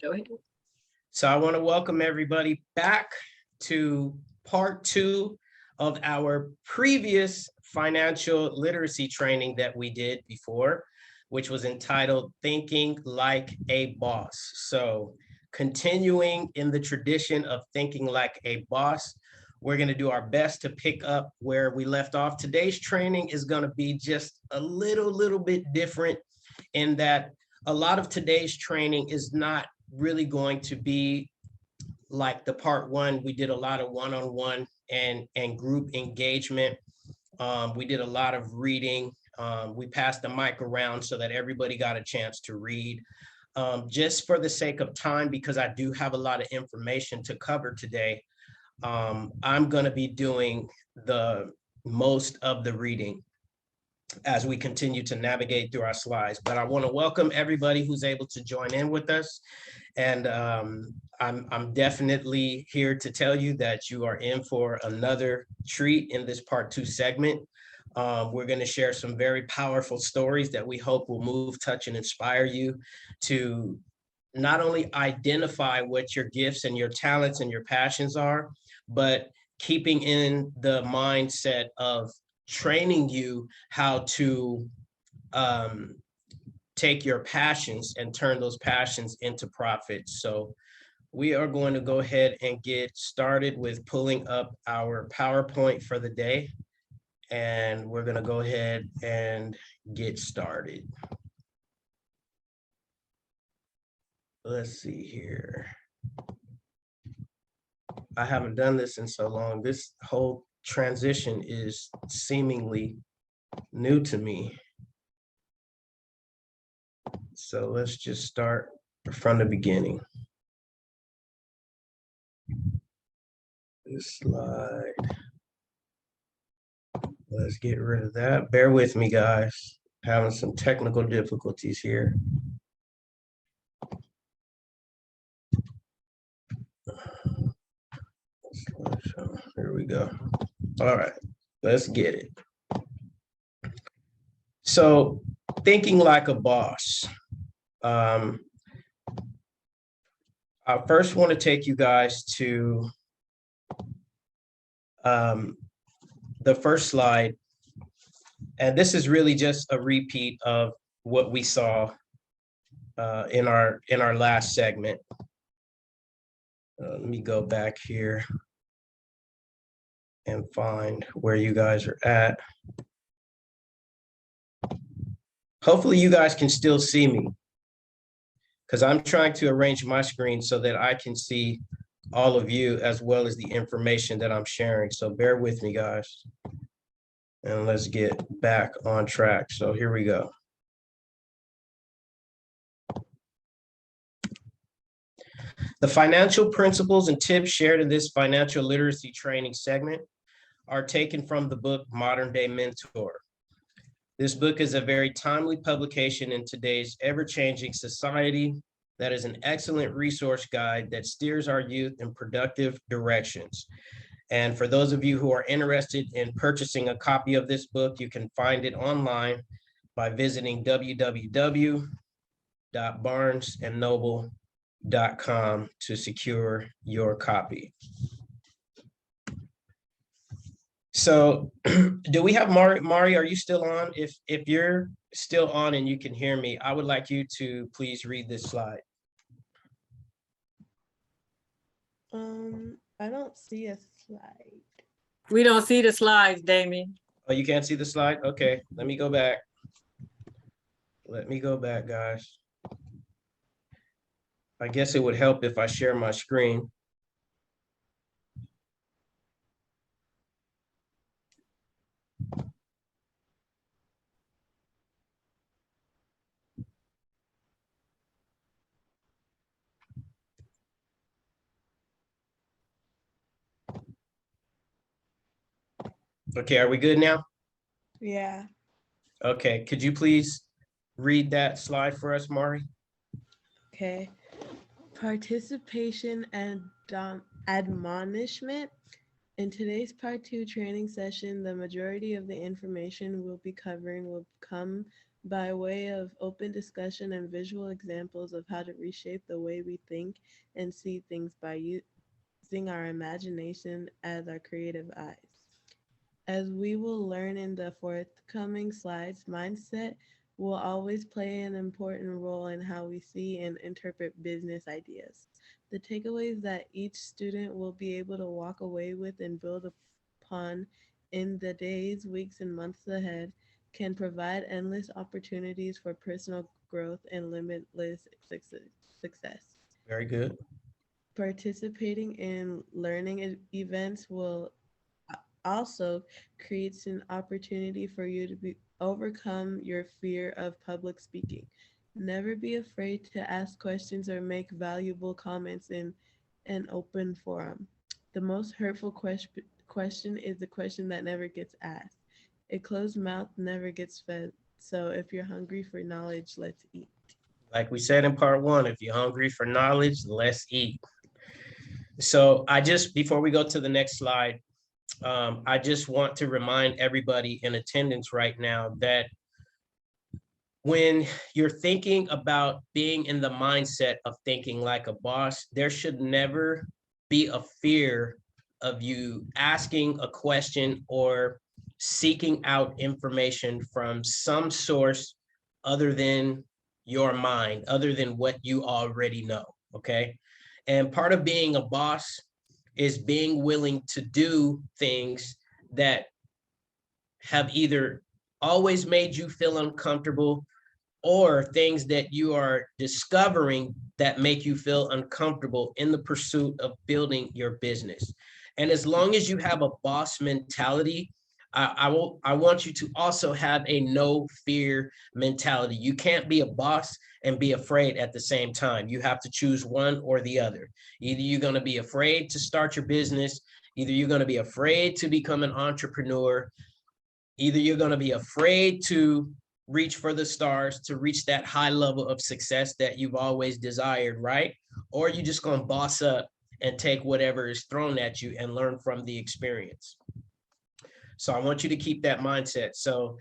Go ahead. So I want to welcome everybody back to part 2 of our previous financial literacy training that we did before, which was entitled Thinking Like a Boss. So continuing in the tradition of thinking like a boss, we're going to do our best to pick up where we left off. Today's training is going to be just a little bit different in that a lot of today's training is not really going to be like the part 1. We did a lot of one-on-one and group engagement. We did a lot of reading. We passed the mic around so that everybody got a chance to read. Just for the sake of time, because I do have a lot of information to cover today, I'm going to be doing the most of the reading as we continue to navigate through our slides. But I want to welcome everybody who's able to join in with us. And I'm definitely here to tell you that you are in for another treat in this part 2 segment. We're going to share some very powerful stories that we hope will move, touch, and inspire you to not only identify what your gifts and your talents and your passions are, but keeping in the mindset of training you how to take your passions and turn those passions into profits. So we are going to go ahead and get started with pulling up our PowerPoint for the day. And we're going to go ahead and get started. Let's see here. I haven't done this in so long. This whole transition is seemingly new to me. So let's just start from the beginning. This slide. Let's get rid of that. Bear with me, guys. Having some technical difficulties here. Here we go. All right, let's get it. So, thinking like a boss. I first want to take you guys to the first slide. And this is really just a repeat of what we saw in our last segment. Let me go back here and find where you guys are at. Hopefully you guys can still see me, because I'm trying to arrange my screen so that I can see all of you as well as the information that I'm sharing. So bear with me, guys. And let's get back on track. So here we go. The financial principles and tips shared in this financial literacy training segment are taken from the book Modern Day Mentor. This book is a very timely publication in today's ever-changing society that is an excellent resource guide that steers our youth in productive directions. And for those of you who are interested in purchasing a copy of this book, you can find it online by visiting www.barnesandnoble.com to secure your copy. So do we have Mari, are you still on? If you're still on and you can hear me, I would like you to please read this slide. I don't see a slide. We don't see the slides, Dameon. Oh, you can't see the slide? Okay, let me go back. Let me go back, guys. I guess it would help if I share my screen. Okay, are we good now? Yeah. Okay, could you please read that slide for us, Mari? Okay. Participation and admonishment. In today's part 2 training session, the majority of the information we'll be covering will come by way of open discussion and visual examples of how to reshape the way we think and see things by using our imagination as our creative eyes. As we will learn in the forthcoming slides, mindset will always play an important role in how we see and interpret business ideas. The takeaways that each student will be able to walk away with and build upon in the days, weeks, and months ahead can provide endless opportunities for personal growth and limitless success. Very good. Participating in learning events will also creates an opportunity for you to overcome your fear of public speaking. Never be afraid to ask questions or make valuable comments in an open forum. The most hurtful question is the question that never gets asked. A closed mouth never gets fed. So if you're hungry for knowledge, let's eat. Like we said in part one, if you're hungry for knowledge, let's eat. So before we go to the next slide, I just want to remind everybody in attendance right now that when you're thinking about being in the mindset of thinking like a boss, there should never be a fear of you asking a question or seeking out information from some source other than your mind, other than what you already know, okay? And part of being a boss is being willing to do things that have either always made you feel uncomfortable or things that you are discovering that make you feel uncomfortable in the pursuit of building your business. And as long as you have a boss mentality, I want you to also have a no fear mentality. You can't be a boss and be afraid at the same time. You have to choose one or the other. Either you're going to be afraid to start your business, either you're going to be afraid to become an entrepreneur, either you're going to be afraid to reach for the stars, to reach that high level of success that you've always desired, right? Or you're just going to boss up and take whatever is thrown at you and learn from the experience. So I want you to keep that mindset. So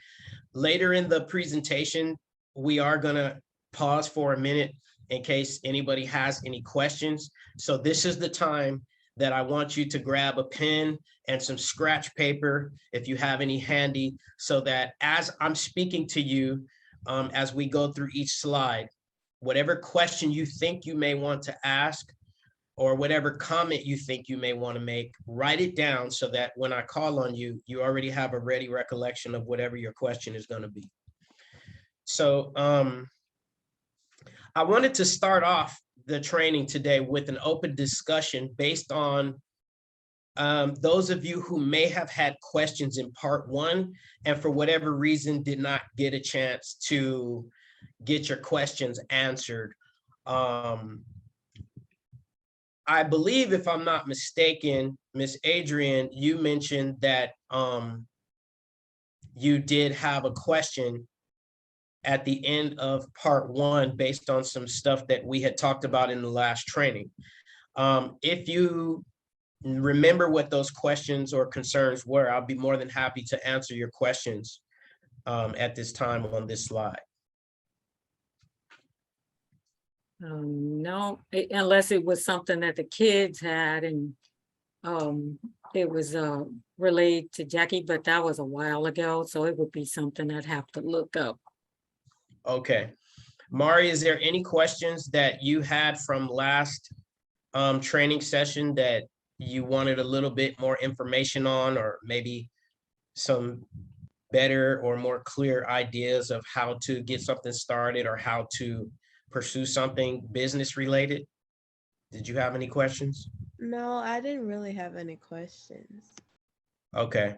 later in the presentation, we are going to pause for a minute in case anybody has any questions. So this is the time that I want you to grab a pen and some scratch paper if you have any handy, so that as I'm speaking to you, as we go through each slide, whatever question you think you may want to ask, or whatever comment you think you may want to make, write it down so that when I call on you, you already have a ready recollection of whatever your question is going to be. So I wanted to start off the training today with an open discussion based on those of you who may have had questions in part one and for whatever reason did not get a chance to get your questions answered. I believe, if I'm not mistaken, Miss Adrian, you mentioned that you did have a question at the end of part one based on some stuff that we had talked about in the last training. If you remember what those questions or concerns were, I'll be more than happy to answer your questions at this time on this slide. No, unless it was something that the kids had and it was relayed to Jackie, but that was a while ago, so it would be something I'd have to look up. Okay. Mari, is there any questions that you had from last training session that you wanted a little bit more information on, or maybe some better or more clear ideas of how to get something started or how to pursue something business related? Did you have any questions? No, I didn't really have any questions. Okay.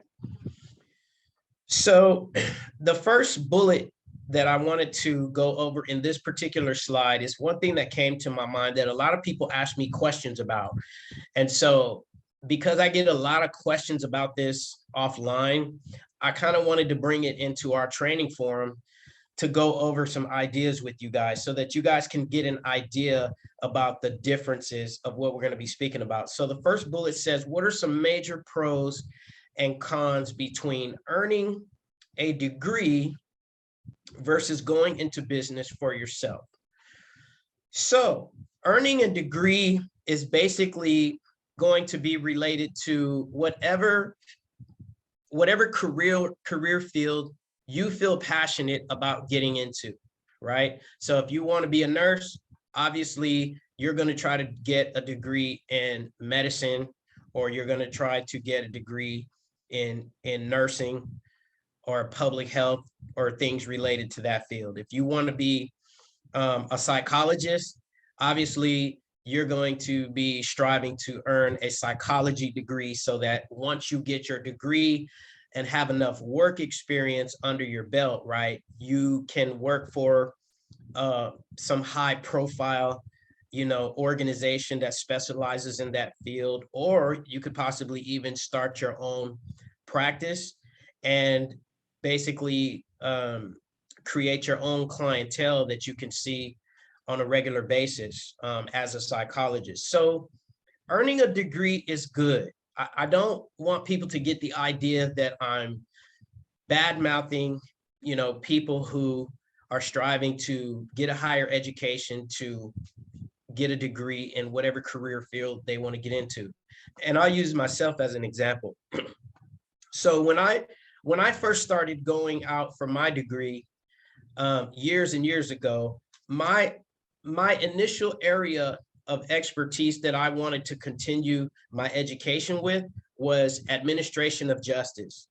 So the first bullet that I wanted to go over in this particular slide is one thing that came to my mind that a lot of people ask me questions about. And so because I get a lot of questions about this offline, I kind of wanted to bring it into our training forum to go over some ideas with you guys so that you guys can get an idea about the differences of what we're going to be speaking about. So the first bullet says, what are some major pros and cons between earning a degree versus going into business for yourself. So earning a degree is basically going to be related to whatever career field you feel passionate about getting into, right? So if you want to be a nurse, obviously you're going to try to get a degree in medicine, or you're going to try to get a degree in nursing or public health or things related to that field. If you want to be a psychologist, obviously you're going to be striving to earn a psychology degree, so that once you get your degree and have enough work experience under your belt, right, you can work for some high profile, organization that specializes in that field, or you could possibly even start your own practice and basically create your own clientele that you can see on a regular basis as a psychologist. So earning a degree is good. I don't want people to get the idea that I'm bad mouthing, people who are striving to get a higher education, to get a degree in whatever career field they want to get into. And I'll use myself as an example. So when I first started going out for my degree years and years ago, my initial area of expertise that I wanted to continue my education with was administration of justice,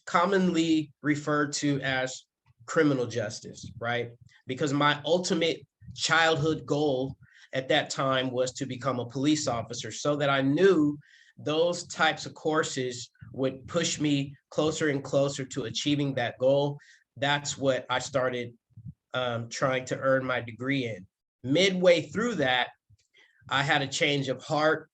commonly referred to as criminal justice, right? Because my ultimate childhood goal at that time was to become a police officer, so that I knew those types of courses would push me closer and closer to achieving that goal. That's what I started trying to earn my degree in. Midway through that, I had a change of heart.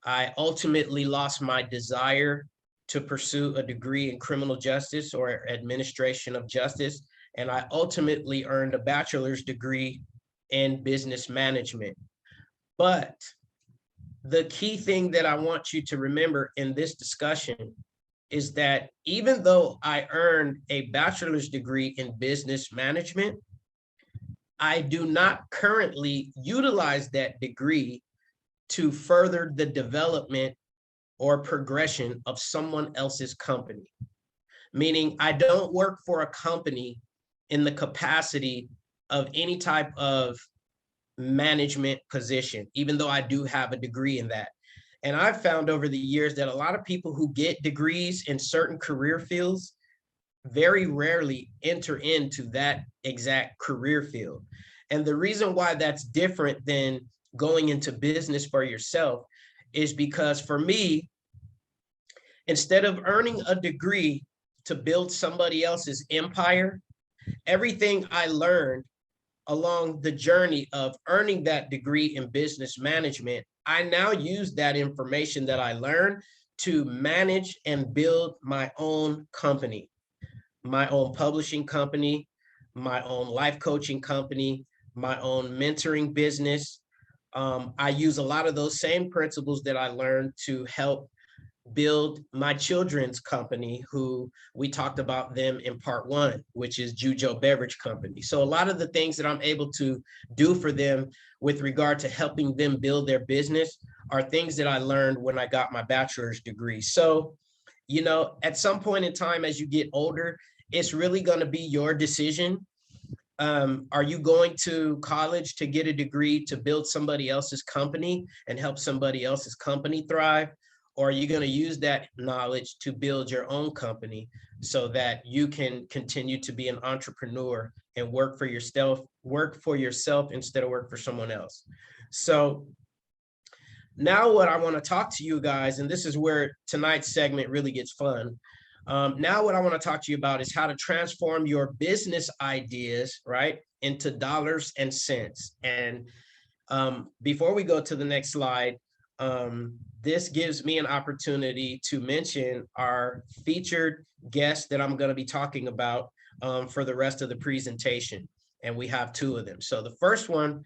I ultimately lost my desire to pursue a degree in criminal justice or administration of justice, and I ultimately earned a bachelor's degree in business management. But the key thing that I want you to remember in this discussion is that even though I earned a bachelor's degree in business management, I do not currently utilize that degree to further the development or progression of someone else's company. Meaning, I don't work for a company in the capacity of any type of management position, even though I do have a degree in that. And I've found over the years that a lot of people who get degrees in certain career fields very rarely enter into that exact career field. And the reason why that's different than going into business for yourself is because, for me, instead of earning a degree to build somebody else's empire, everything I learned along the journey of earning that degree in business management, I now use that information that I learned to manage and build my own company, my own publishing company, my own life coaching company, my own mentoring business. I use a lot of those same principles that I learned to help build my children's company, who we talked about them in part one, which is Jujo Beverage Company. So a lot of the things that I'm able to do for them with regard to helping them build their business are things that I learned when I got my bachelor's degree. So, at some point in time, as you get older, it's really going to be your decision. Are you going to college to get a degree to build somebody else's company and help somebody else's company thrive? Or are you going to use that knowledge to build your own company so that you can continue to be an entrepreneur and work for yourself instead of work for someone else? So now what I want to talk to you guys, and this is where tonight's segment really gets fun. Now what I want to talk to you about is how to transform your business ideas, right, into dollars and cents. And before we go to the next slide, this gives me an opportunity to mention our featured guest that I'm going to be talking about for the rest of the presentation. And we have two of them. So the first one,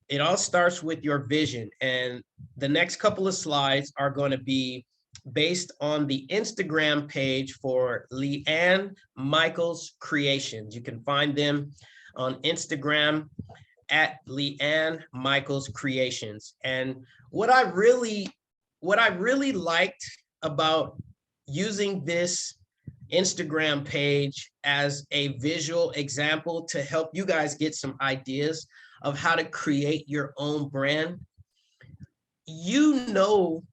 it all starts with your vision. And the next couple of slides are going to be based on the Instagram page for Leanne Michaels Creations. You can find them on Instagram at Leanne Michaels Creations. And what I really liked about using this Instagram page as a visual example to help you guys get some ideas of how to create your own brand, you know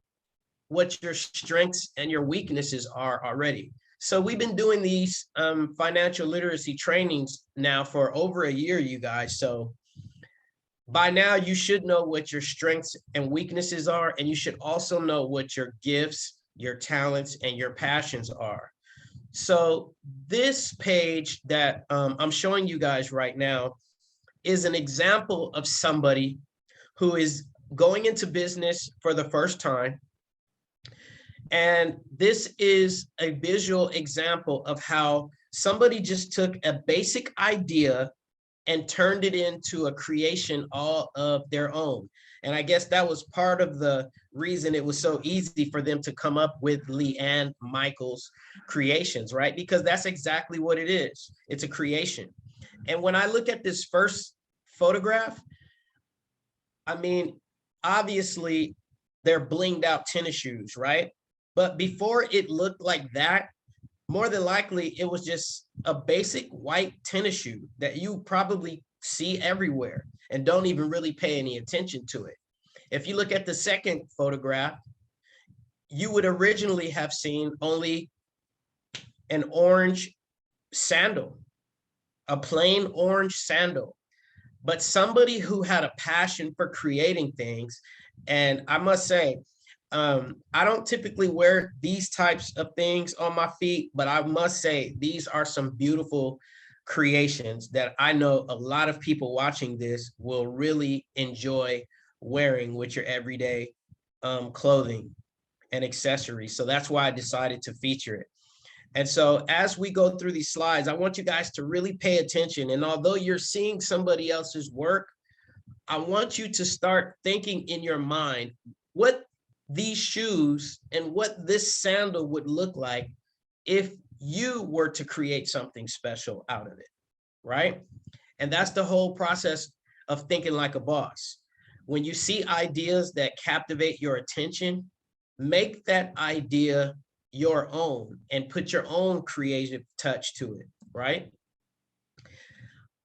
what your strengths and your weaknesses are already. So we've been doing these financial literacy trainings now for over a year, you guys. So by now you should know what your strengths and weaknesses are, and you should also know what your gifts, your talents, and your passions are. So this page that I'm showing you guys right now is an example of somebody who is going into business for the first time. And this is a visual example of how somebody just took a basic idea and turned it into a creation all of their own. And I guess that was part of the reason it was so easy for them to come up with Leanne Michaels Creations, right? Because that's exactly what it is. It's a creation. And when I look at this first photograph, I mean, obviously they're blinged out tennis shoes, right? But before it looked like that, more than likely it was just a basic white tennis shoe that you probably see everywhere and don't even really pay any attention to it. If you look at the second photograph, you would originally have seen only an orange sandal, a plain orange sandal, but somebody who had a passion for creating things. And I must say, I don't typically wear these types of things on my feet, but I must say these are some beautiful creations that I know a lot of people watching this will really enjoy wearing with your everyday clothing and accessories. So that's why I decided to feature it. And so as we go through these slides, I want you guys to really pay attention. And although you're seeing somebody else's work, I want you to start thinking in your mind what these shoes and what this sandal would look like if you were to create something special out of it, right? And that's the whole process of thinking like a boss. When you see ideas that captivate your attention, make that idea your own and put your own creative touch to it, right?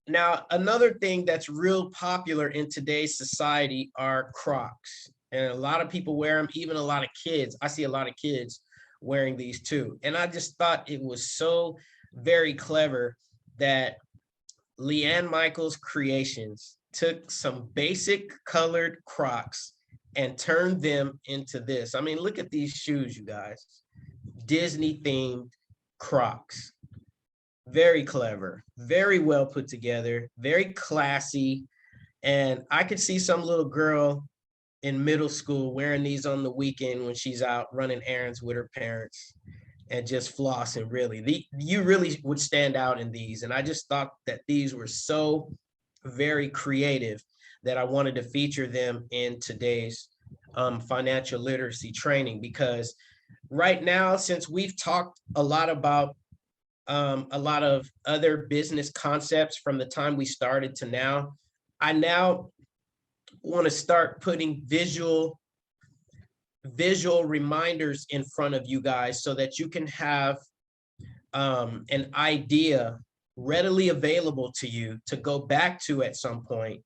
Now, another thing that's real popular in today's society are Crocs. And a lot of people wear them, even a lot of kids. I see a lot of kids wearing these too. And I just thought it was so very clever that Leanne Michaels Creations took some basic colored Crocs and turned them into this. I mean, look at these shoes, you guys. Disney themed Crocs. Very clever, very well put together, very classy. And I could see some little girl in middle school wearing these on the weekend when she's out running errands with her parents and just flossing. Really, you really would stand out in these. And I just thought that these were so very creative that I wanted to feature them in today's financial literacy training, because right now, since we've talked a lot about a lot of other business concepts from the time we started to now, I now want to start putting visual reminders in front of you guys so that you can have an idea readily available to you to go back to at some point,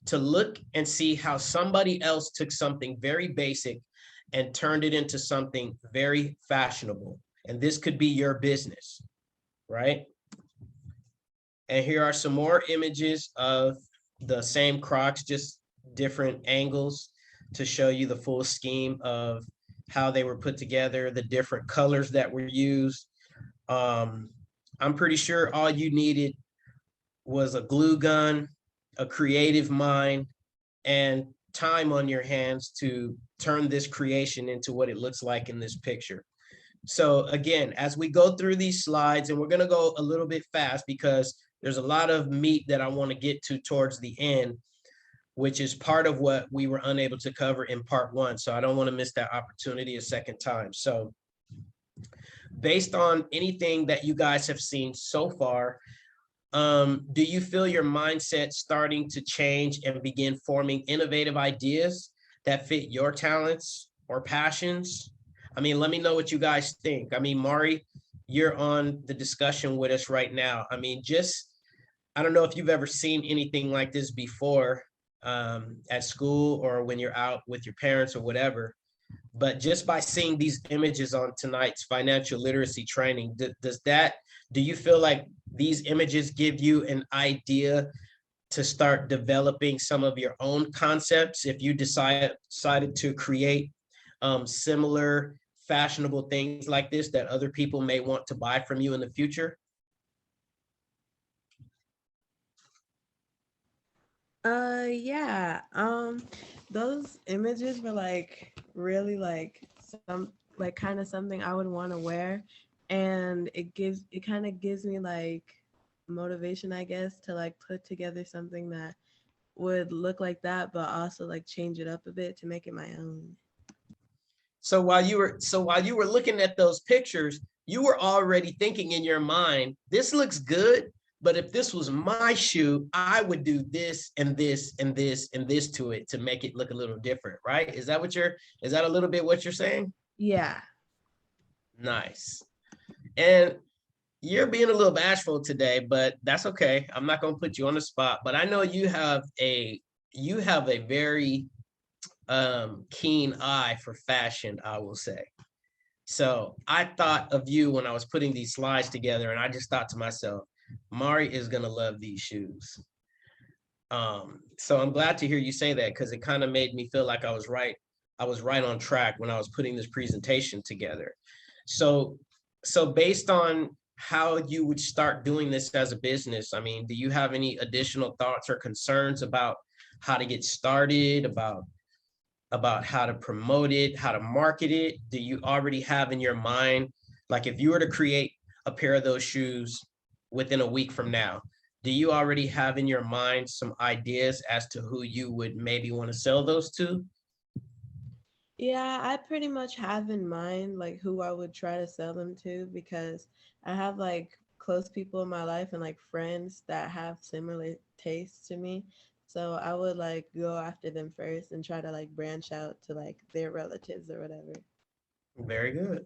to look and see how somebody else took something very basic and turned it into something very fashionable. And this could be your business, right? And here are some more images of the same Crocs, just different angles to show you the full scheme of how they were put together, the different colors that were used. I'm pretty sure all you needed was a glue gun, a creative mind, and time on your hands to turn this creation into what it looks like in this picture. So again, as we go through these slides, and we're going to go a little bit fast because there's a lot of meat that I want to get to towards the end. which is part of what we were unable to cover in part one. So I don't want to miss that opportunity a second time. So based on anything that you guys have seen so far, do you feel your mindset starting to change and begin forming innovative ideas that fit your talents or passions? I mean, let me know what you guys think. I mean, Mari, you're on the discussion with us right now. I mean, I don't know if you've ever seen anything like this before at school or when you're out with your parents or whatever. But just by seeing these images on tonight's financial literacy training, do you feel like these images give you an idea to start developing some of your own concepts if you decided to create similar fashionable things like this that other people may want to buy from you in the future? Yeah. Those images were like really like some like kind of something I would want to wear, and it kind of gives me like motivation, I guess, to like put together something that would look like that, but also like change it up a bit to make it my own. So while you were looking at those pictures, you were already thinking in your mind, this looks good, but if this was my shoe, I would do this and this and this and this to it to make it look a little different, right? Is that a little bit what you're saying? Yeah. Nice. And you're being a little bashful today, but that's okay. I'm not going to put you on the spot, but I know you have a very keen eye for fashion, I will say. So I thought of you when I was putting these slides together, and I just thought to myself, Mari is gonna love these shoes. So I'm glad to hear you say that, because it kind of made me feel like I was right on track when I was putting this presentation together. So based on how you would start doing this as a business, I mean, do you have any additional thoughts or concerns about how to get started, about how to promote it, how to market it? Do you already have in your mind, like if you were to create a pair of those shoes within a week from now, do you already have in your mind some ideas as to who you would maybe want to sell those to? Yeah, I pretty much have in mind like who I would try to sell them to, because I have like close people in my life and like friends that have similar tastes to me. So I would like go after them first and try to like branch out to like their relatives or whatever. Very good.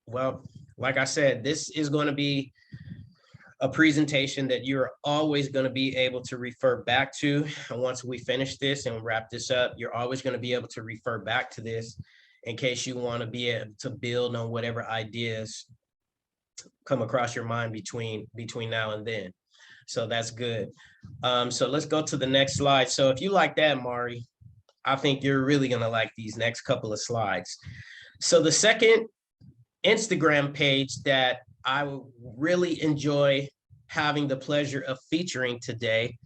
Well, like I said, this is going to be a presentation that you're always going to be able to refer back to. And once we finish this and wrap this up, you're always going to be able to refer back to this in case you want to be able to build on whatever ideas come across your mind between now and then. So that's good. So let's go to the next slide. So if you like that, Mari, I think you're really going to like these next couple of slides. So the second Instagram page that I really enjoy having the pleasure of featuring today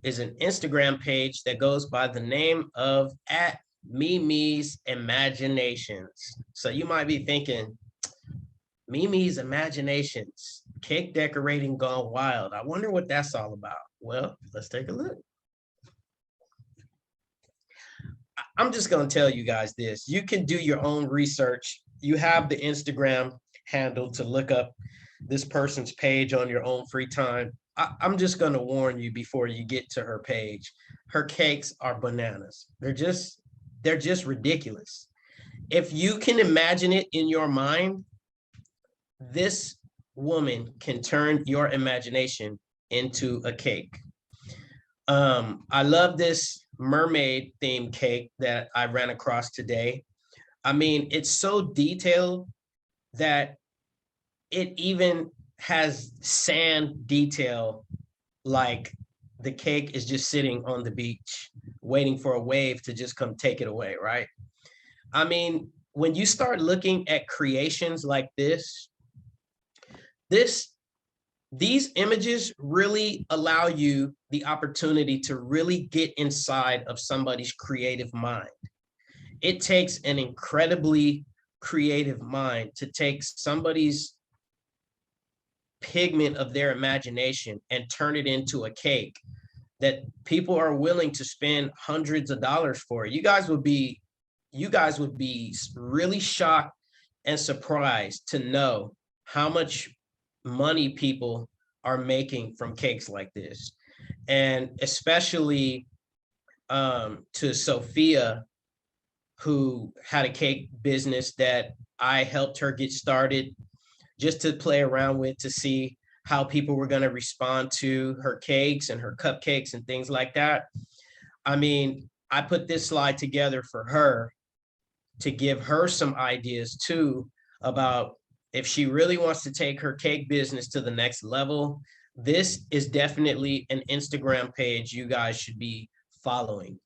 is an Instagram page that goes by the name of @Mimi's Imaginations. So you might be thinking, Mimi's Imaginations, cake decorating gone wild. I wonder what that's all about. Well, let's take a look. I'm just going to tell you guys this. You can do your own research. You have the Instagram handle to look up this person's page on your own free time. I'm just going to warn you before you get to her page. Her cakes are bananas. They're just ridiculous. If you can imagine it in your mind, this woman can turn your imagination into a cake. I love this mermaid themed cake that I ran across today. I mean, it's so detailed that it even has sand detail, like the cake is just sitting on the beach waiting for a wave to just come take it away, right? I mean, when you start looking at creations like these images really allow you the opportunity to really get inside of somebody's creative mind. It takes an incredibly creative mind to take somebody's pigment of their imagination and turn it into a cake that people are willing to spend hundreds of dollars for. You guys would be really shocked and surprised to know how much money people are making from cakes like this. And especially to Sophia, who had a cake business that I helped her get started just to play around with, to see how people were going to respond to her cakes and her cupcakes and things like that. I mean, I put this slide together for her to give her some ideas too about if she really wants to take her cake business to the next level. This is definitely an Instagram page you guys should be following.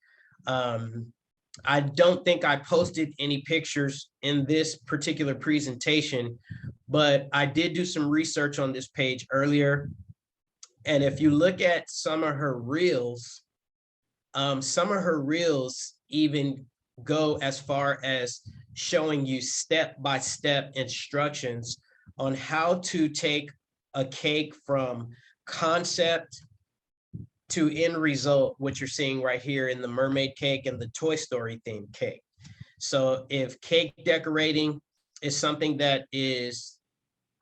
I don't think I posted any pictures in this particular presentation, but I did do some research on this page earlier. And if you look at some of her reels even go as far as showing you step-by-step instructions on how to take a cake from concept to end result, what you're seeing right here in the mermaid cake and the Toy Story themed cake. So if cake decorating is something that is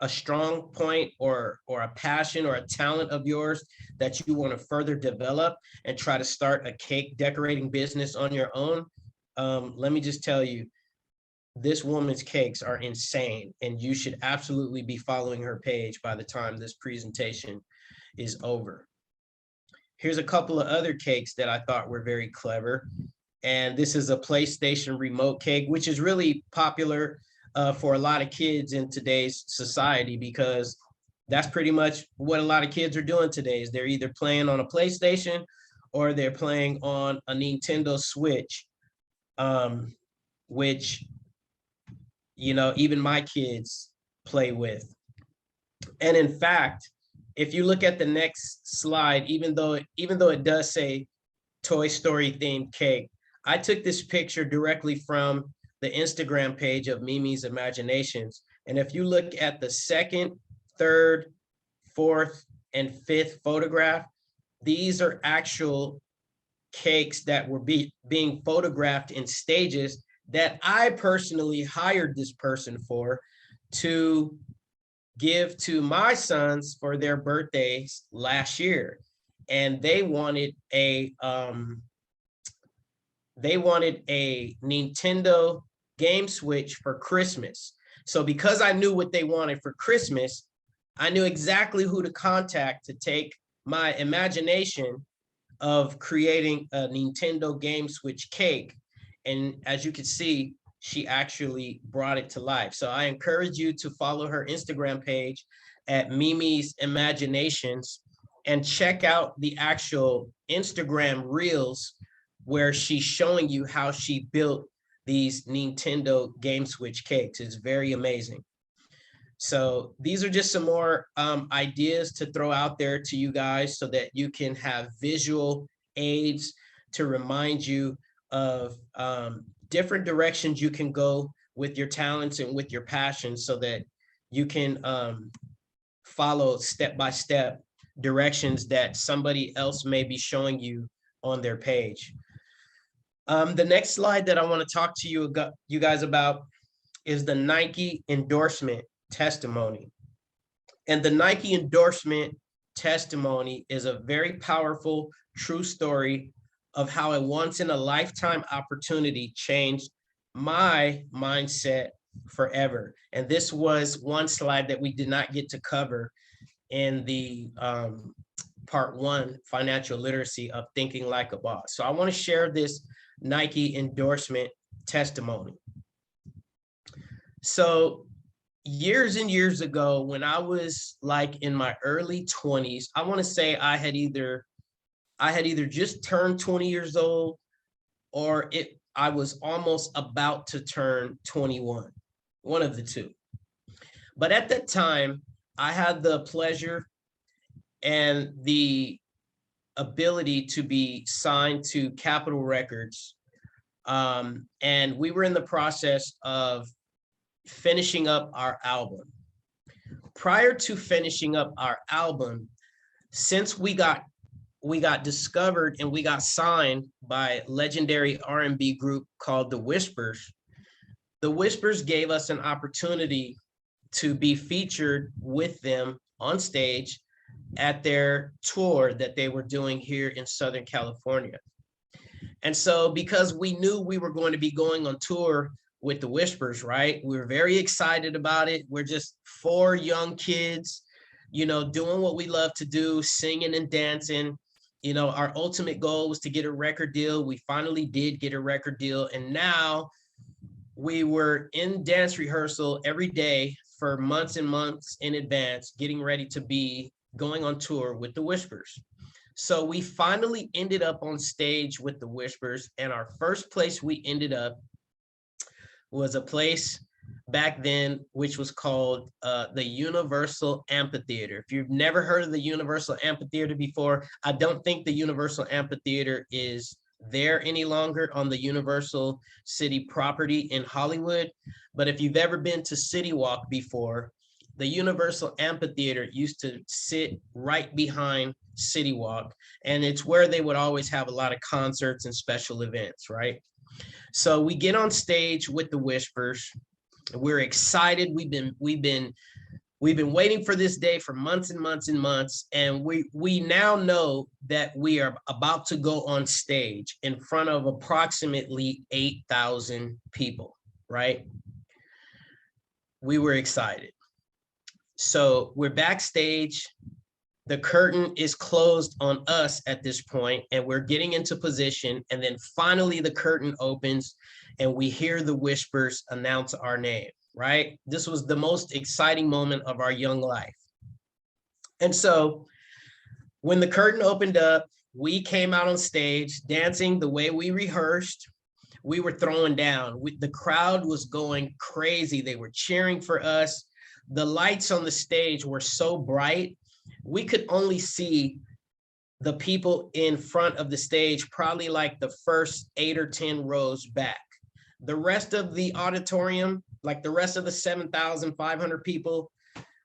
a strong point or a passion or a talent of yours that you want to further develop and try to start a cake decorating business on your own, let me just tell you, this woman's cakes are insane, and you should absolutely be following her page by the time this presentation is over. Here's a couple of other cakes that I thought were very clever. And this is a PlayStation remote cake, which is really popular for a lot of kids in today's society, because that's pretty much what a lot of kids are doing today. Is they're either playing on a PlayStation or they're playing on a Nintendo Switch, which, you know, even my kids play with. And in fact, if you look at the next slide, even though it does say Toy Story themed cake, I took this picture directly from the Instagram page of Mimi's Imaginations. And if you look at the second, third, fourth, and fifth photograph, these are actual cakes that were being photographed in stages that I personally hired this person for to give to my sons for their birthdays last year. And they wanted a Nintendo game Switch for Christmas. So because I knew what they wanted for Christmas, I knew exactly who to contact to take my imagination of creating a Nintendo game Switch cake. And as you can see, she actually brought it to life. So I encourage you to follow her Instagram page at Mimi's Imaginations and check out the actual Instagram reels where she's showing you how she built these Nintendo game Switch cakes. It's very amazing. So these are just some more ideas to throw out there to you guys so that you can have visual aids to remind you of different directions you can go with your talents and with your passions, so that you can follow step-by-step directions that somebody else may be showing you on their page. The next slide that I want to talk to you guys about is the Nike endorsement testimony. And the Nike endorsement testimony is a very powerful, true story of how a once-in-a-lifetime opportunity changed my mindset forever. And this was one slide that we did not get to cover in the part one, financial literacy of thinking like a boss. So I want to share this Nike endorsement testimony. So years and years ago, when I was like in my early 20s, I want to say I had either just turned 20 years old, or I was almost about to turn 21, one of the two. But at that time, I had the pleasure and the ability to be signed to Capitol Records. And we were in the process of finishing up our album. Prior to finishing up our album, since we got we got discovered and we got signed by legendary R&B group called The Whispers. The Whispers gave us an opportunity to be featured with them on stage at their tour that they were doing here in Southern California. And so because we knew we were going to be going on tour with the Whispers, right? We were very excited about it. We're just 4 young kids, you know, doing what we love to do, singing and dancing. You know, our ultimate goal was to get a record deal. We finally did get a record deal. And now we were in dance rehearsal every day for months and months in advance, getting ready to be going on tour with the Whispers. So we finally ended up on stage with the Whispers, and our first place we ended up was a place back then, which was called the Universal Amphitheater. If you've never heard of the Universal Amphitheater before, I don't think the Universal Amphitheater is there any longer on the Universal City property in Hollywood. But if you've ever been to City Walk before, the Universal Amphitheater used to sit right behind City Walk, and it's where they would always have a lot of concerts and special events, right? So we get on stage with the Whispers. We're excited. We've been waiting for this day for months and months and months, and we now know that we are about to go on stage in front of approximately 8,000 people, right? We were excited. So we're backstage. The curtain is closed on us at this point, and we're getting into position. And then finally the curtain opens and we hear the Whispers announce our name, right? This was the most exciting moment of our young life. And so when the curtain opened up, we came out on stage dancing the way we rehearsed. We were throwing down. The crowd was going crazy. They were cheering for us. The lights on the stage were so bright, we could only see the people in front of the stage, probably like the first 8 or 10 rows back. The rest of the auditorium, like the rest of the 7,500 people,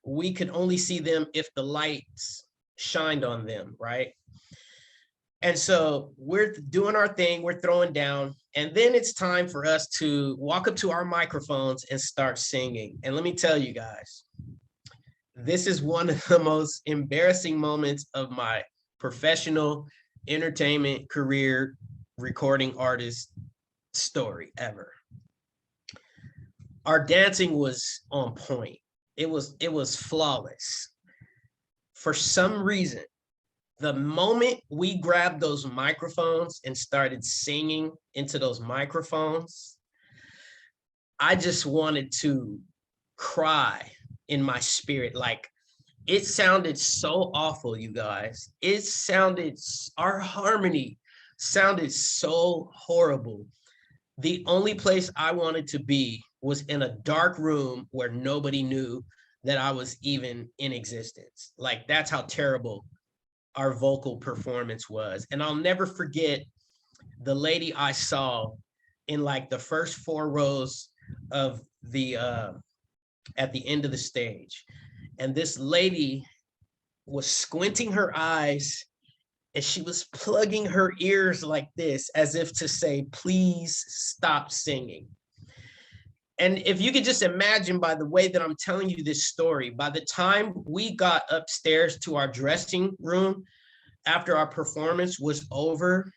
we could only see them if the lights shined on them, right? And so we're doing our thing, we're throwing down, and then it's time for us to walk up to our microphones and start singing. And let me tell you guys, this is one of the most embarrassing moments of my professional entertainment career recording artist story ever. Our dancing was on point. It was flawless. For some reason, the moment we grabbed those microphones and started singing into those microphones, I just wanted to cry in my spirit. Like, it sounded so awful, you guys. Our harmony sounded so horrible. The only place I wanted to be was in a dark room where nobody knew that I was even in existence. Like, that's how terrible our vocal performance was. And I'll never forget the lady I saw in like the first 4 rows of the at the end of the stage. And this lady was squinting her eyes and she was plugging her ears like this, as if to say, please stop singing. And if you could just imagine, by the way that I'm telling you this story, by the time we got upstairs to our dressing room after our performance was over,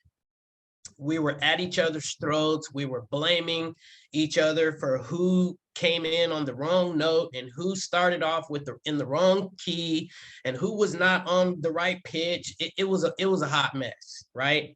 we were at each other's throats. We were blaming each other for who came in on the wrong note and who started off with in the wrong key and who was not on the right pitch. It was a hot mess, right?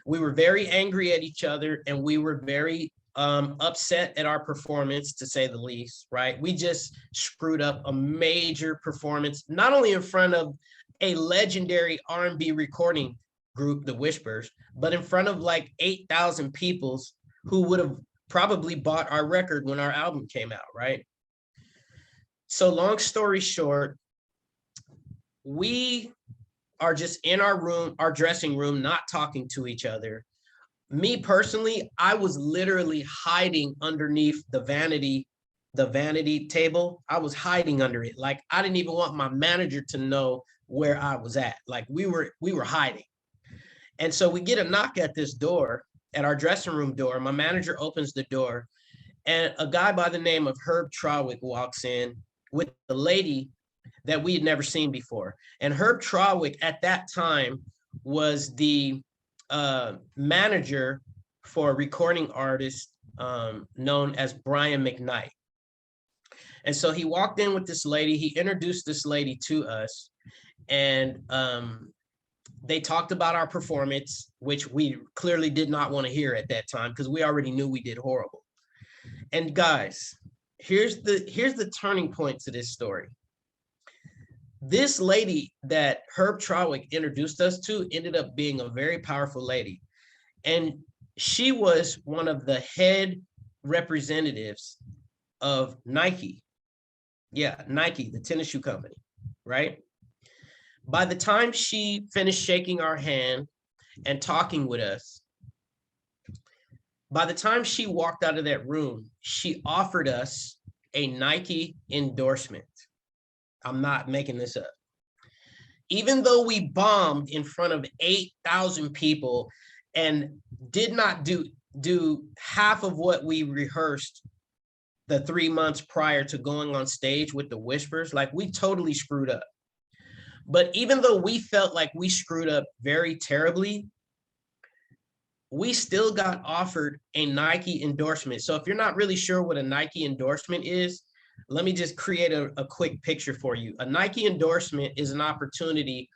We were very angry at each other, and we were very upset at our performance, to say the least, right? We just screwed up a major performance, not only in front of a legendary R&B recording group, the Whispers, but in front of like 8,000 people who would have probably bought our record when our album came out, right? So long story short, we are just in our room, our dressing room, not talking to each other. Me personally, I was literally hiding underneath the vanity table. I was hiding under it. Like, I didn't even want my manager to know where I was at. Like, we were hiding, And so we get a knock at this door, at our dressing room door. My manager opens the door, and a guy by the name of Herb Trawick walks in with a lady that we had never seen before. And Herb Trawick at that time was the manager for a recording artist known as Brian McKnight. And so he walked in with this lady. He introduced this lady to us, and they talked about our performance, which we clearly did not want to hear at that time because we already knew we did horrible. And guys, here's the turning point to this story. This lady that Herb Trawick introduced us to ended up being a very powerful lady. And she was one of the head representatives of Nike. Yeah, Nike, the tennis shoe company, right? By the time she finished shaking our hand and talking with us, by the time she walked out of that room, she offered us a Nike endorsement. I'm not making this up. Even though we bombed in front of 8,000 people and did not do half of what we rehearsed the 3 months prior to going on stage with the Whispers, like we totally screwed up. But even though we felt like we screwed up very terribly, we still got offered a Nike endorsement. So if you're not really sure what a Nike endorsement is, let me just create a quick picture for you. A Nike endorsement is an opportunity.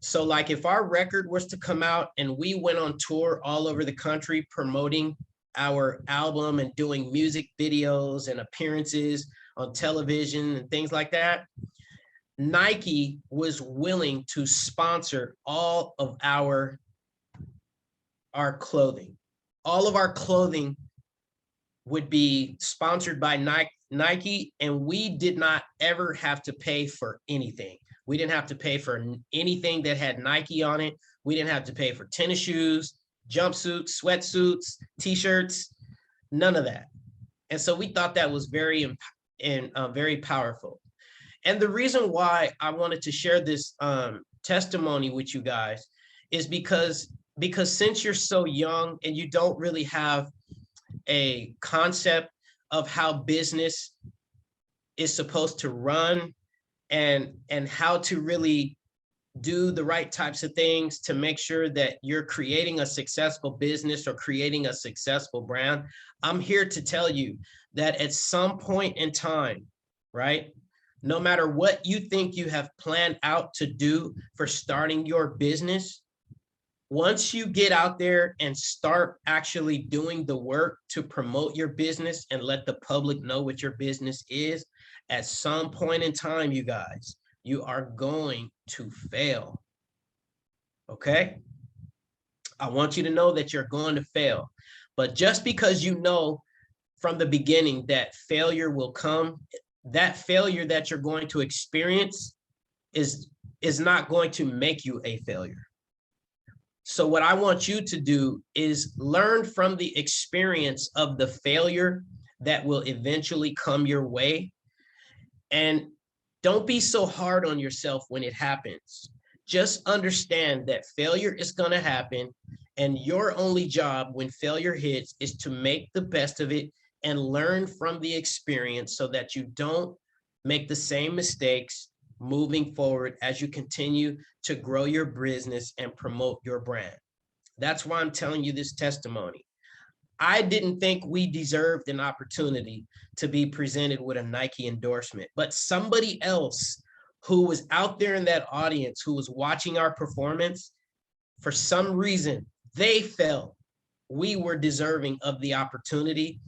So like if our record was to come out and we went on tour all over the country promoting our album and doing music videos and appearances on television and things like that, Nike was willing to sponsor all of our clothing. All of our clothing would be sponsored by Nike, and we did not ever have to pay for anything. We didn't have to pay for anything that had Nike on it. We didn't have to pay for tennis shoes, jumpsuits, sweatsuits, t-shirts, none of that. And so we thought that was very powerful. And the reason why I wanted to share this testimony with you guys is because since you're so young and you don't really have a concept of how business is supposed to run and how to really do the right types of things to make sure that you're creating a successful business or creating a successful brand, I'm here to tell you that at some point in time, right, no matter what you think you have planned out to do for starting your business, once you get out there and start actually doing the work to promote your business and let the public know what your business is, at some point in time, you guys, you are going to fail. Okay? I want you to know that you're going to fail. But just because you know from the beginning that failure will come, that failure that you're going to experience is not going to make you a failure. So what I want you to do is learn from the experience of the failure that will eventually come your way. And don't be so hard on yourself when it happens. Just understand that failure is going to happen. And your only job when failure hits is to make the best of it and learn from the experience so that you don't make the same mistakes moving forward as you continue to grow your business and promote your brand. That's why I'm telling you this testimony. I didn't think we deserved an opportunity to be presented with a Nike endorsement, but somebody else who was out there in that audience, who was watching our performance, for some reason, they felt we were deserving of the opportunity.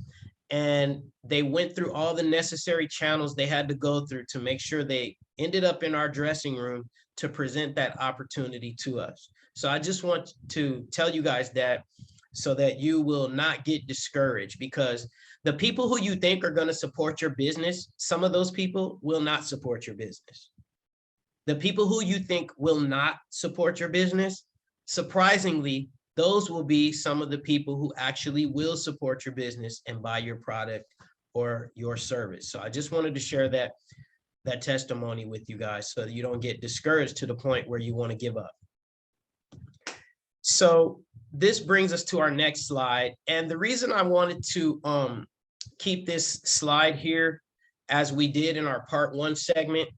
And they went through all the necessary channels they had to go through to make sure they ended up in our dressing room to present that opportunity to us. So I just want to tell you guys that so that you will not get discouraged, because the people who you think are going to support your business, some of those people will not support your business. The people who you think will not support your business, surprisingly, those will be some of the people who actually will support your business and buy your product or your service. So I just wanted to share that testimony with you guys so that you don't get discouraged to the point where you want to give up. So this brings us to our next slide. And the reason I wanted to keep this slide here as we did in our part 1 segment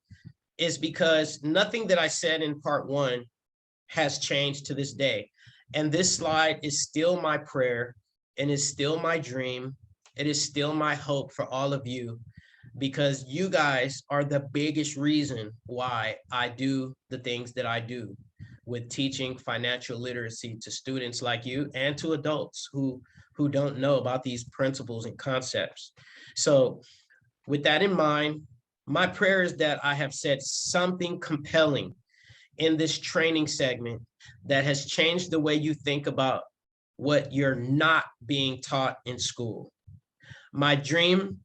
is because nothing that I said in part 1 has changed to this day. And this slide is still my prayer and is still my dream. It is still my hope for all of you, because you guys are the biggest reason why I do the things that I do with teaching financial literacy to students like you and to adults who don't know about these principles and concepts. So with that in mind, my prayer is that I have said something compelling in this training segment that has changed the way you think about what you're not being taught in school. My dream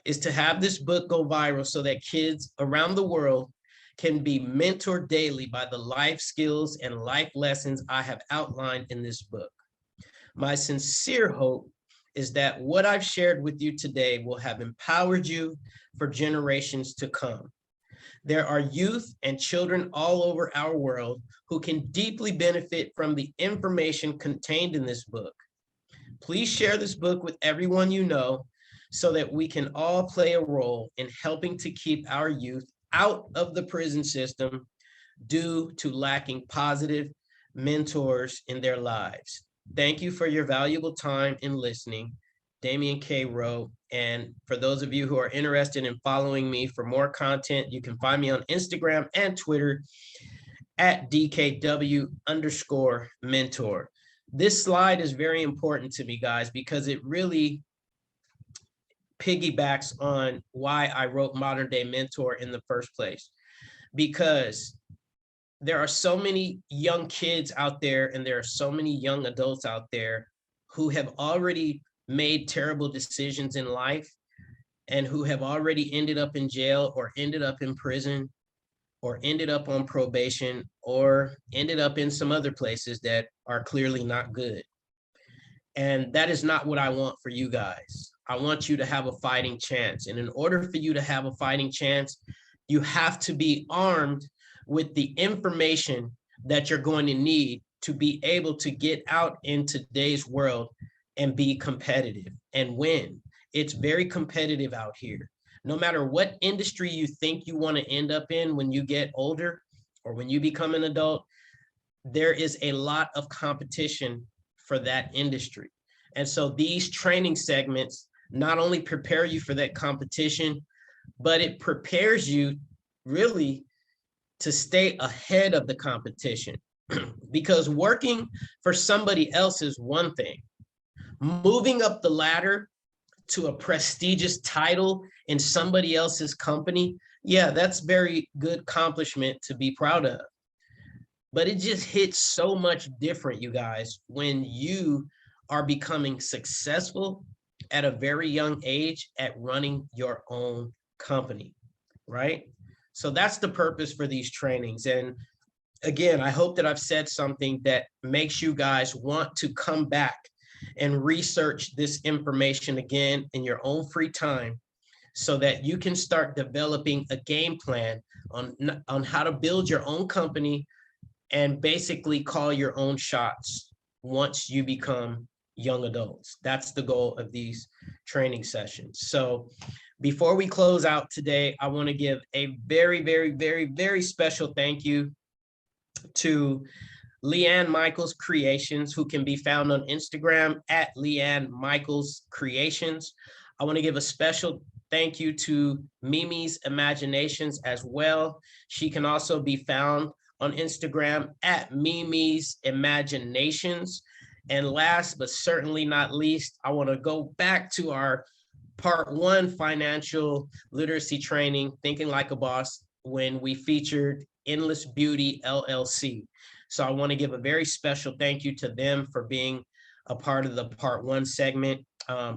is to have this book go viral so that kids around the world can be mentored daily by the life skills and life lessons I have outlined in this book. My sincere hope is that what I've shared with you today will have empowered you for generations to come. There are youth and children all over our world who can deeply benefit from the information contained in this book. Please share this book with everyone you know so that we can all play a role in helping to keep our youth out of the prison system due to lacking positive mentors in their lives. Thank you for your valuable time in listening. Dameon K. Wroe. And for those of you who are interested in following me for more content, you can find me on Instagram and Twitter at DKW_mentor. This slide is very important to me, guys, because it really piggybacks on why I wrote Modern Day Mentor in the first place. Because there are so many young kids out there and there are so many young adults out there who have already made terrible decisions in life and who have already ended up in jail or ended up in prison or ended up on probation or ended up in some other places that are clearly not good. And that is not what I want for you guys. I want you to have a fighting chance. And in order for you to have a fighting chance, you have to be armed with the information that you're going to need to be able to get out in today's world and be competitive and win. It's very competitive out here. No matter what industry you think you want to end up in when you get older or when you become an adult, there is a lot of competition for that industry. And so these training segments not only prepare you for that competition, but it prepares you really to stay ahead of the competition. Because working for somebody else is one thing. Moving up the ladder to a prestigious title in somebody else's company, yeah, that's very good accomplishment to be proud of. But it just hits so much different, you guys, when you are becoming successful at a very young age at running your own company, right? So that's the purpose for these trainings. And again, I hope that I've said something that makes you guys want to come back and research this information again in your own free time so that you can start developing a game plan on how to build your own company and basically call your own shots once you become young adults. That's the goal of these training sessions. So before we close out today, I want to give a very, very, very, very special thank you to Leanne Michaels Creations, who can be found on Instagram at Leanne Michaels Creations. I want to give a special thank you to Mimi's Imaginations as well. She can also be found on Instagram at Mimi's Imaginations. And last but certainly not least, I want to go back to our part 1 financial literacy training, Thinking Like a Boss, when we featured Endless Beauty LLC. So I want to give a very special thank you to them for being a part of the part 1 segment. I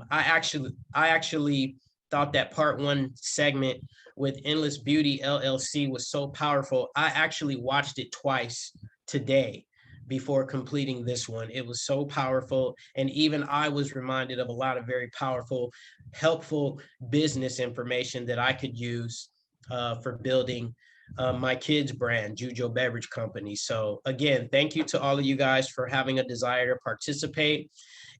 actually thought that part 1 segment with Endless Beauty LLC was so powerful. I actually watched it twice today before completing this one. It was so powerful. And even I was reminded of a lot of very powerful, helpful business information that I could use for building my kids' brand, Jujo Beverage Company. So again, thank you to all of you guys for having a desire to participate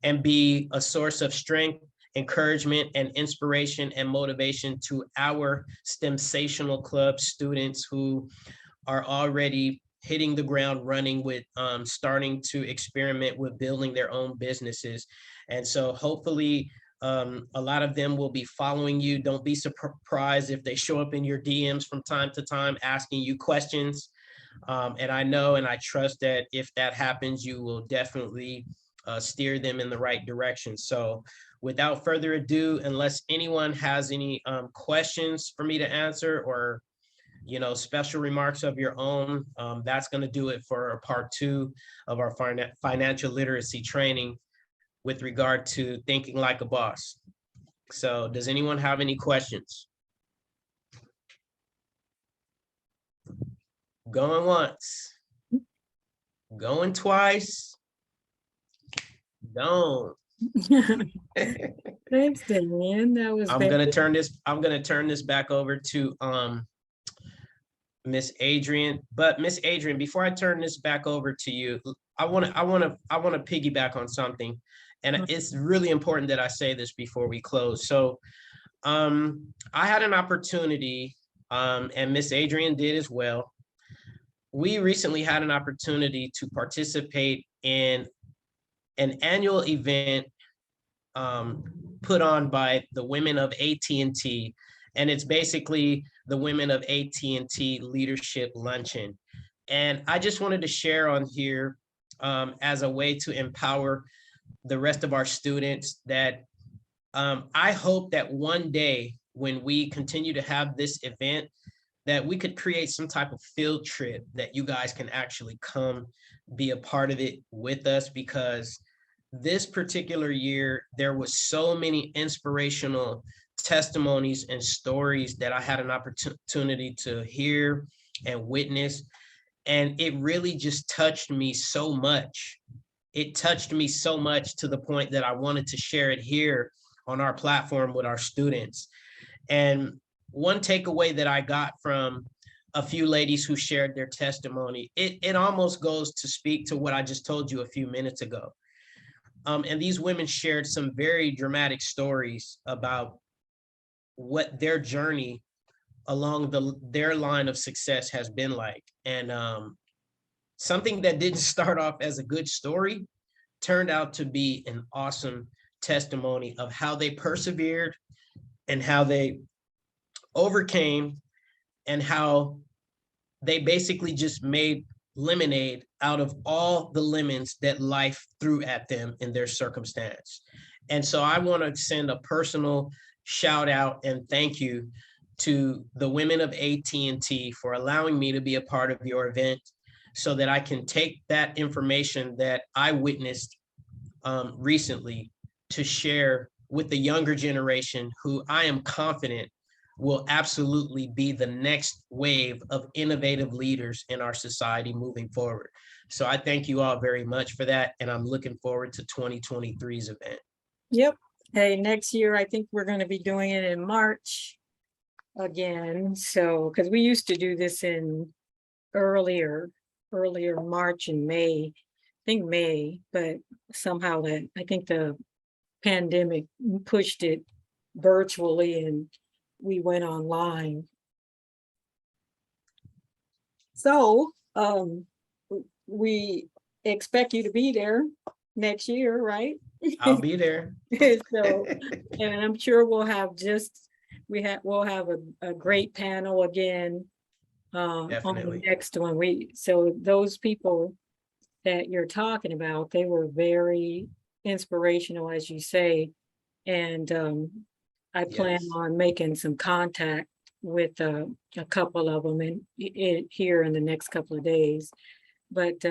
and be a source of strength, encouragement, and inspiration and motivation to our STEMsational Club students who are already hitting the ground running with starting to experiment with building their own businesses. And so hopefully a lot of them will be following you. Don't be surprised if they show up in your DMs from time to time asking you questions. And I know and I trust that if that happens, you will definitely steer them in the right direction. So without further ado, unless anyone has any questions for me to answer or special remarks of your own, that's going to do it for part 2 of our financial literacy training with regard to thinking like a boss. So does anyone have any questions? Going once, going twice, don't. Thanks, Dameon. That was I'm gonna turn this back over to Miss Adrian. But Miss Adrian, before I turn this back over to you, I want to piggyback on something. And it's really important that I say this before we close. So I had an opportunity, and Miss Adrian did as well. We recently had an opportunity to participate in an annual event put on by the women of AT&T. And it's basically the Women of AT&T Leadership Luncheon. And I just wanted to share on here as a way to empower the rest of our students that I hope that one day when we continue to have this event, that we could create some type of field trip that you guys can actually come be a part of it with us, because this particular year, there was so many inspirational testimonies and stories that I had an opportunity to hear and witness. And it really just touched me so much. It touched me so much to the point that I wanted to share it here on our platform with our students. And one takeaway that I got from a few ladies who shared their testimony, it almost goes to speak to what I just told you a few minutes ago. And these women shared some very dramatic stories about what their journey along their line of success has been like. And something that didn't start off as a good story turned out to be an awesome testimony of how they persevered and how they overcame and how they basically just made lemonade out of all the lemons that life threw at them in their circumstance. And so I want to send a personal shout out and thank you to the women of AT&T for allowing me to be a part of your event so that I can take that information that I witnessed recently to share with the younger generation, who I am confident will absolutely be the next wave of innovative leaders in our society moving forward. So I thank you all very much for that. And I'm looking forward to 2023's event. Yep. Hey, next year, I think we're going to be doing it in March again. So, because we used to do this in earlier March and May, I think May, but somehow I think the pandemic pushed it virtually and we went online. So we expect you to be there next year, right? I'll be there. So, and I'm sure we'll have a great panel again on the next one. So those people that you're talking about, they were very inspirational, as you say, and I plan on making some contact with a couple of them here in the next couple of days. But